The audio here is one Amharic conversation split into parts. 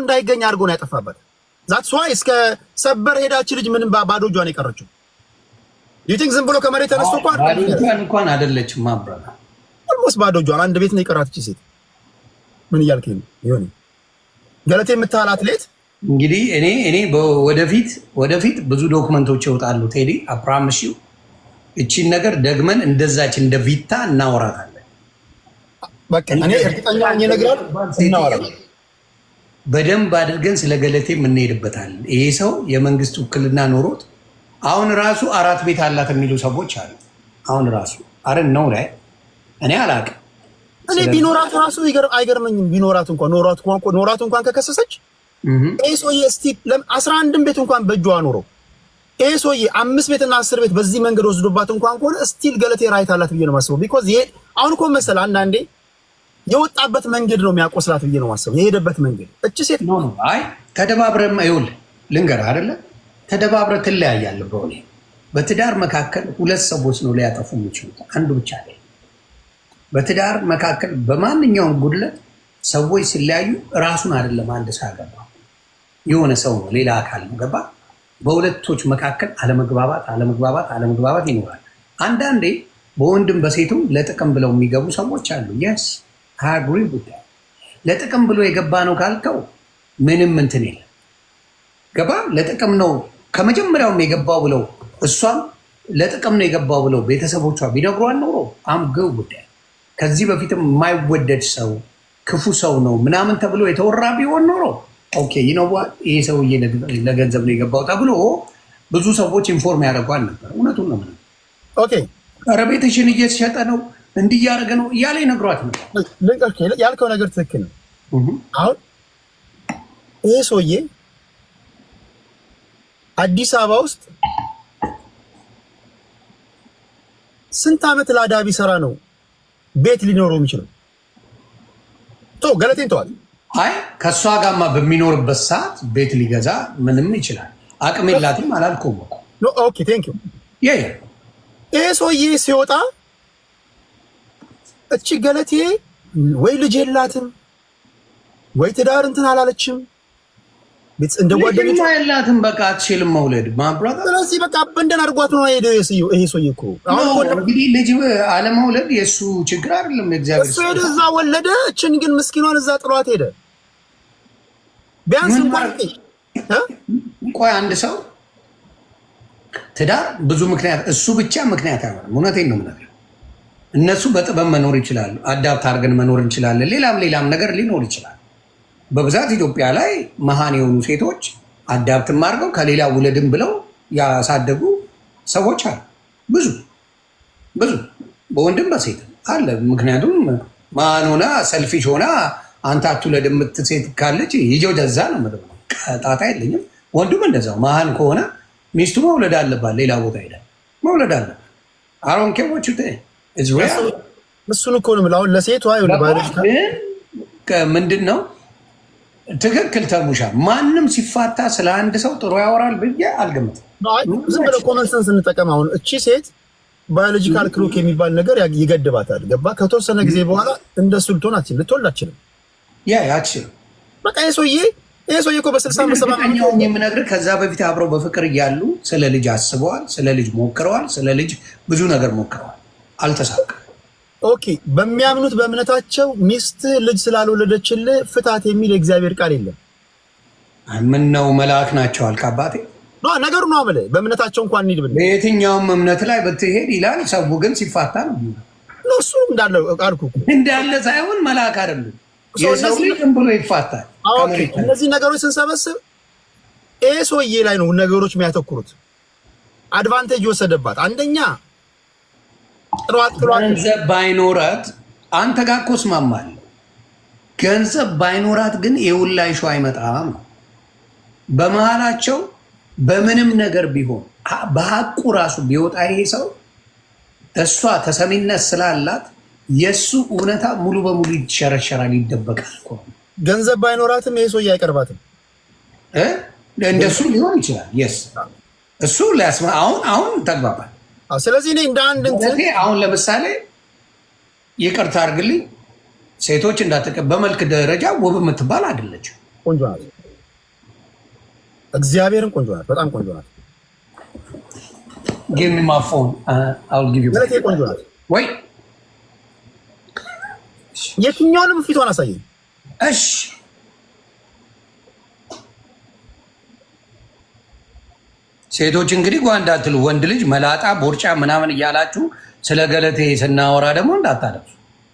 እንዳይገኝ አድርጎ ነው ያጠፋበት። ዛትስ ዋይ እስከ ሰበር ሄዳች ልጅ ምንም ባዶ እጇን የቀረችው ዩቲንግ ዝም ብሎ ከመሬት ተነስቶ እንኳን አይደለችም ማብራራ ኦልሞስት ባዶ እጇን አንድ ቤት ነው የቀራት ሲት ምን እያልከኝ ነው? ይሁን ገለቴ የምታህል አትሌት እንግዲህ እኔ ወደፊት ብዙ ዶክመንቶች ይወጣሉ። ቴዲ አፕራምሽ እቺን ነገር ደግመን እንደዛች እንደ ቪታ እናወራታለን። በቃ እኔ እርግጠኛ ነኝ ነግራል እናወራለን። በደንብ አድርገን ስለ ገለቴ የምንሄድበታለን። ይሄ ሰው የመንግስት ውክልና ኖሮት አሁን ራሱ 4 ቤት አላት የሚሉ ሰዎች አሉ። አሁን ራሱ አረን ነው ላይ እኔ አላውቅም። እኔ ቢኖራት ራሱ አይገርመኝም። ቢኖራት እንኳን ከከሰሰች ኤሶዬ እስቲ 11 ቤት እንኳን በእጇ አኖሮ ኤሶዬ 5 ቤትና 10 ቤት በዚህ መንገድ ወስዶባት እንኳን ከሆነ ስቲል ገለቴ ራይት አላት ብዬ ነው ማስበው። ቢኮዝ ይሄ አሁን እኮ መሰለ አንዳንዴ የወጣበት መንገድ ነው የሚያቆስላት ብዬ ነው ማስበው። የሄደበት መንገድ እቺ ሴት ነው አይ ተደባብረም አይውል ልንገር አይደለ ተደባብረ ትለያያለህ። ብሮኔ በትዳር መካከል 2 ሰዎች ነው ሊያጠፉ የሚችሉት አንዱ ብቻ ላይ በትዳር መካከል በማንኛውም ጉድለት ሰዎች ሲለያዩ ራሱን አይደለም አንድ ሰው ያገባ የሆነ ሰው ነው ሌላ አካል ነው ገባ። በሁለቶች መካከል አለመግባባት ይኖራል። አንዳንዴ በወንድም በሴቱም ለጥቅም ብለው የሚገቡ ሰዎች አሉ። የስ አግሪ ጉዳይ ለጥቅም ብሎ የገባ ነው ካልከው ምንም እንትን የለም ገባ። ለጥቅም ነው ከመጀመሪያውም የገባው ብለው እሷም ለጥቅም ነው የገባው ብለው ቤተሰቦቿ ቢነግሯን ኖሮ አምገው ጉዳይ ከዚህ በፊትም የማይወደድ ሰው ክፉ ሰው ነው ምናምን ተብሎ የተወራ ቢሆን ኖሮ ኦኬ ይሄ ሰውዬ ለገንዘብ ነው የገባው ተብሎ ብዙ ሰዎች ኢንፎርም ያደርጓል ነበር። እውነቱን ነው ምንም ኦኬ ኧረ ቤትሽን እየተሸጠ ነው እንዲያደርገ ነው እያለ ይነግሯት ነበር። ያልከው ነገር ትክክል ነው። አሁን ይሄ ሰውዬ አዲስ አበባ ውስጥ ስንት ዓመት ላዳ ቢሰራ ነው ቤት ሊኖረው የሚችለው? ገለቴን ተዋል። አይ ከእሷ ጋማ በሚኖርበት ሰዓት ቤት ሊገዛ ምንም ይችላል። አቅም የላትም አላልኩም። ኦኬ ቴንክ ዩ። ይሄ ሰውዬ ሲወጣ እቺ ገለቴ ወይ ልጅ የላትም ወይ ትዳር እንትን አላለችም። ቤት እንደ ጓደኞች የላትም በቃ አትችልም መውለድ ማብራት። ስለዚህ በቃ በእንደን አድርጓት ነው ሄደው ይሄ ሰውዬ እኮ አሁን እንግዲህ ልጅ አለመውለድ የእሱ ችግር አይደለም። እግዚአብሔር እሱ ሄደ እዛ ወለደ። እችን ግን ምስኪኗን እዛ ጥሏት ሄደ። ቢያንስ እንኳን ቆይ አንድ ሰው ትዳር ብዙ ምክንያት እሱ ብቻ ምክንያት አይሆንም። እውነቴን ነው የምነግርህ። እነሱ በጥበብ መኖር ይችላሉ። አዳፕት አድርገን መኖር እንችላለን። ሌላም ነገር ሊኖር ይችላል። በብዛት ኢትዮጵያ ላይ መሃን የሆኑ ሴቶች አዳፕትም አድርገው ከሌላ ውለድም ብለው ያሳደጉ ሰዎች አሉ። ብዙ በወንድም በሴት አለ። ምክንያቱም መሃን ሆና ሰልፊሽ ሆና አንተ አትውለድ የምትል ሴት ካለች ይጀው ደዛ ነው ምድ ጣጣ የለኝም። ወንዱም እንደዛው መሃን ከሆነ ሚስቱ መውለድ አለባት። ሌላ ቦታ ሄዳ መውለድ አለባት። አሮን ኬሞች እሱን እኮ ነው የምልህ። አሁን ለሴቷ ምንድን ነው ትክክል ተሙሻ። ማንም ሲፋታ ስለ አንድ ሰው ጥሩ ያወራል ብዬ አልገምትም። ዝም ብለህ ኮመን ሰንስ እንጠቀም። አሁን እቺ ሴት ባዮሎጂካል ክሎክ የሚባል ነገር ይገድባታል። ገባ? ከተወሰነ ጊዜ በኋላ እንደሱ ልትሆን አትችልም። አትችልም። በቃ ይሄ ሰውዬ እኮ በ60 በ70 የምነግርህ ከዛ በፊት አብረው በፍቅር እያሉ ስለ ልጅ አስበዋል፣ ስለ ልጅ ሞክረዋል፣ ስለ ልጅ ብዙ ነገር ሞክረዋል። አልተሳካም። ኦኬ በሚያምኑት በእምነታቸው ሚስት ልጅ ስላልወለደችልህ ፍታት የሚል የእግዚአብሔር ቃል የለም። ምን ነው መልአክ ናቸው አልክ አባቴ? ነገሩ ነው አመለ በእምነታቸው እንኳን እንሂድ ብለህ በየትኛውም እምነት ላይ ብትሄድ ይላል። ሰው ግን ሲፋታ ነው እሱ እንዳለ አልኩ እንዳለ ሳይሆን መልአክ አይደለም። የሰው ልጅ ብሎ ይፋታል። ኦኬ እነዚህ ነገሮች ስንሰበስብ ይሄ ሰውዬ ላይ ነው ነገሮች የሚያተኩሩት። አድቫንቴጅ ወሰደባት። አንደኛ ገንዘብ ባይኖራት አንተ ጋር እኮ እስማማለሁ። ገንዘብ ባይኖራት ግን የውላይ ሾ አይመጣም። በመሃላቸው በምንም ነገር ቢሆን በሐቁ ራሱ ቢወጣ ይሄ ሰው እሷ ተሰሚነት ስላላት የእሱ እውነታ ሙሉ በሙሉ ይሸረሸራል፣ ይደበቃል። ገንዘብ ባይኖራትም ይሄ ሰውዬ አይቀርባትም። እንደሱ ሊሆን ይችላል። የስ እሱ አሁን ተግባባል። ስለዚህ እኔ እንደ አንድ አሁን ለምሳሌ ይቅርታ አድርግልኝ፣ ሴቶች በመልክ ደረጃ ውብ የምትባል አይደለችም። ቆንጆ ናት። እግዚአብሔርን ቆንጆ ናት። በጣም ቆንጆ ናት። give me my phone I'll give you ገለቴ ቆንጆ ናት ወይ የትኛውንም ፊቷን አሳየኝ እሺ ሴቶች እንግዲህ ጓንዳ አትሉ ወንድ ልጅ መላጣ ቦርጫ ምናምን እያላችሁ ስለ ገለቴ ስናወራ ደግሞ እንዳታለፉ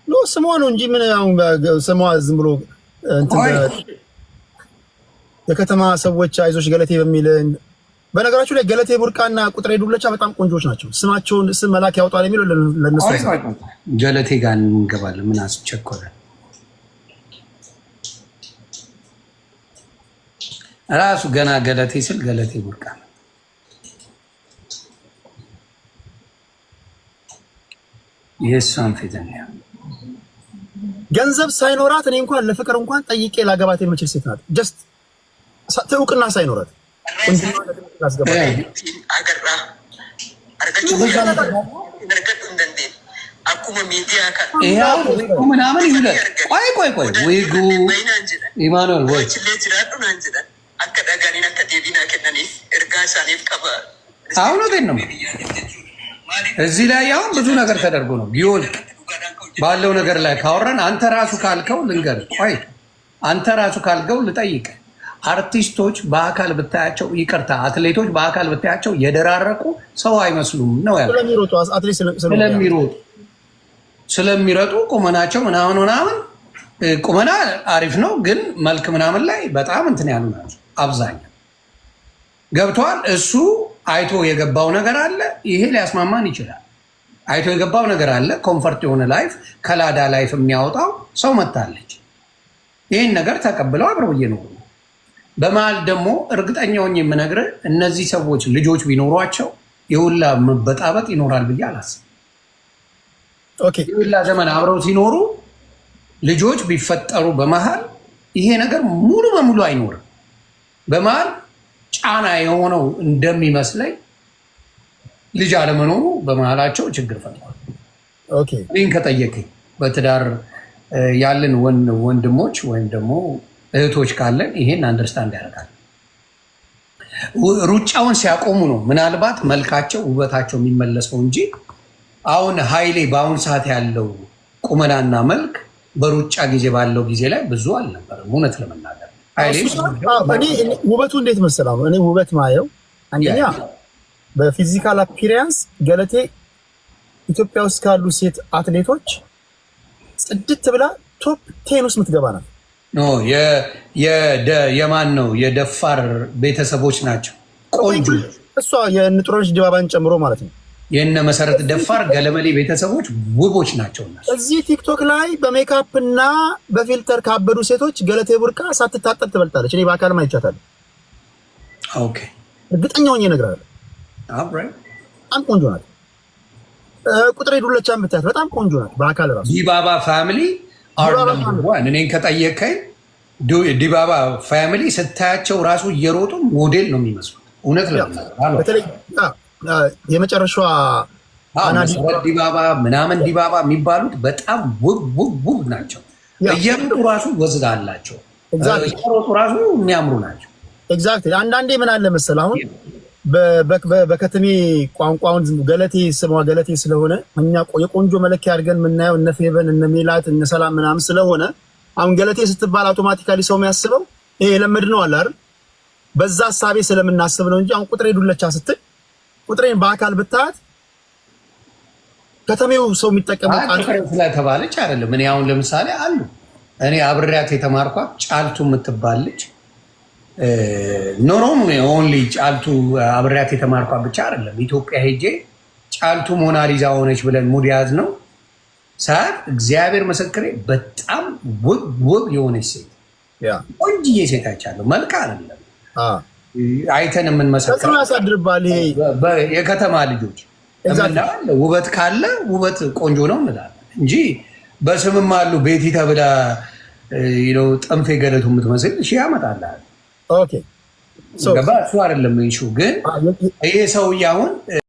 ነው ስሟ ነው እንጂ ምን አሁን ስሟ ዝም ብሎ እንትን የከተማ ሰዎች አይዞሽ ገለቴ በሚል በነገራችሁ ላይ ገለቴ ቡርቃና ቁጥሬ ዱለቻ በጣም ቆንጆች ናቸው። ስማቸውን ስም መላክ ያውጣል የሚለው ለነሱ ገለቴ ጋር እንገባለን። ምን አስቸኮለ ራሱ ገና ገለቴ ስል ገለቴ ቡርቃ የሷን ፊተኛ ገንዘብ ሳይኖራት እኔ እንኳን ለፍቅር እንኳን ጠይቄ ላገባት የምችል ሴት ናት። ጀስት እውቅና ሳይኖራት ምናምን ይላል። ቆይ ዊጉ ኢማኑኤል ወይ አሁን ነው እዚህ ላይ አሁን ብዙ ነገር ተደርጎ ነው ቢሆን ባለው ነገር ላይ ካወራን አንተ ራሱ ካልከው ልንገር ቆይ አንተ ራሱ ካልከው ልጠይቅ አርቲስቶች በአካል ብታያቸው ይቅርታ አትሌቶች በአካል ብታያቸው የደራረቁ ሰው አይመስሉም ነው ያለው ስለሚሮጡ ቁመናቸው ምናምን ቁመና አሪፍ ነው ግን መልክ ምናምን ላይ በጣም እንትን ያሉ ናቸው አብዛኛው ገብቷል እሱ አይቶ የገባው ነገር አለ ይሄ ሊያስማማን ይችላል አይቶ የገባው ነገር አለ ኮምፎርት የሆነ ላይፍ ከላዳ ላይፍ የሚያወጣው ሰው መታለች ይሄን ነገር ተቀብለው አብረው እየኖሩ በመሃል ደግሞ እርግጠኛውን የምነግርህ እነዚህ ሰዎች ልጆች ቢኖሯቸው የሁላ መበጣበጥ ይኖራል ብዬ አላስብም ኦኬ የሁላ ዘመን አብረው ሲኖሩ ልጆች ቢፈጠሩ በመሃል ይሄ ነገር ሙሉ በሙሉ አይኖርም በመሃል ጫና የሆነው እንደሚመስለኝ ልጅ አለመኖሩ በመሃላቸው ችግር ፈጥሯል ኦኬ እኔን ከጠየቀኝ በትዳር ያለን ወንድሞች ወይም ደግሞ እህቶች ካለን ይሄን አንደርስታንድ ያደርጋል ሩጫውን ሲያቆሙ ነው ምናልባት መልካቸው ውበታቸው የሚመለሰው እንጂ አሁን ኃይሌ በአሁን ሰዓት ያለው ቁመናና መልክ በሩጫ ጊዜ ባለው ጊዜ ላይ ብዙ አልነበረም እውነት ለመናገር ውበቱ እንዴት መሰላው እኔ ውበት ማየው አንደኛ በፊዚካል አፒሪያንስ ገለቴ ኢትዮጵያ ውስጥ ካሉ ሴት አትሌቶች ጽድት ብላ ቶፕ 10 ውስጥ የምትገባ ናት ኖ የማን ነው የደፋር ቤተሰቦች ናቸው ቆንጆ እሷ የንጥሮች ድባባን ጨምሮ ማለት ነው የነ መሰረት ደፋር ገለመሌ ቤተሰቦች ውቦች ናቸው እዚህ ቲክቶክ ላይ በሜካፕ እና በፊልተር ካበዱ ሴቶች ገለቴ ቡርቃ ሳትታጠብ ትበልጣለች እኔ በአካልም አይቻታለሁ ኦኬ እርግጠኛ ሆኜ እነግርሃለሁ በጣም ቆንጆ ናት ቁጥሬ ዱለቻን ብታያት በጣም ቆንጆ ናት በአካል ራሱ ዲባባ ፋሚሊ እኔን ከጠየቀኝ ዲባባ ፋሚሊ ስታያቸው ራሱ እየሮጡ ሞዴል ነው የሚመስሉት እውነት በተለይ የመጨረሻዋ ዲባባ ምናምን ዲባባ የሚባሉት በጣም ውብ ናቸው እየሮጡ ራሱ ወዝዳ አላቸው እየሮጡ ራሱ የሚያምሩ ናቸው ኤግዛክትሊ አንዳንዴ ምን አለ መሰል አሁን በከተሜ ቋንቋውን ገለቴ ስሟ ገለቴ ስለሆነ እኛ የቆንጆ መለኪያ አድርገን የምናየው እነ ፌቨን እነ ሜላት እነ ሰላም ምናምን ስለሆነ አሁን ገለቴ ስትባል አውቶማቲካሊ ሰው የሚያስበው ይሄ የለመድ ነው አለ አይደል በዛ ሐሳቤ ስለምናስብ ነው እንጂ አሁን ቁጥሬ ዱለቻ ስትል ቁጥሬን በአካል ብታት ከተሜው ሰው የሚጠቀመው ቃል ስለተባለች አይደለም እኔ አሁን ለምሳሌ አሉ እኔ አብሬያት የተማርኳት ጫልቱ የምትባል ልጅ ኖሮም ኦንሊ ጫልቱ አብሬያት የተማርኳት ብቻ አይደለም ኢትዮጵያ ሄጄ ጫልቱ ሞናሊዛ ሆነች ብለን ሙድ ያዝ ነው ሰዓት እግዚአብሔር መሰክሬ በጣም ውብ የሆነች ሴት ቆንጅዬ ሴት አይቻለሁ መልክ አይደለም አይተን የምንመሰክረው ያሳድርባል ይሄ የከተማ ልጆች ውበት ካለ ውበት ቆንጆ ነው እንላለን እንጂ በስምም አሉ ቤቲ ተብላ ጠንፌ ገለቱ የምትመስል ሺህ ያመጣልሃል ኦኬ እሱ አይደለም ኢሹ ግን ይሄ ሰውዬ አሁን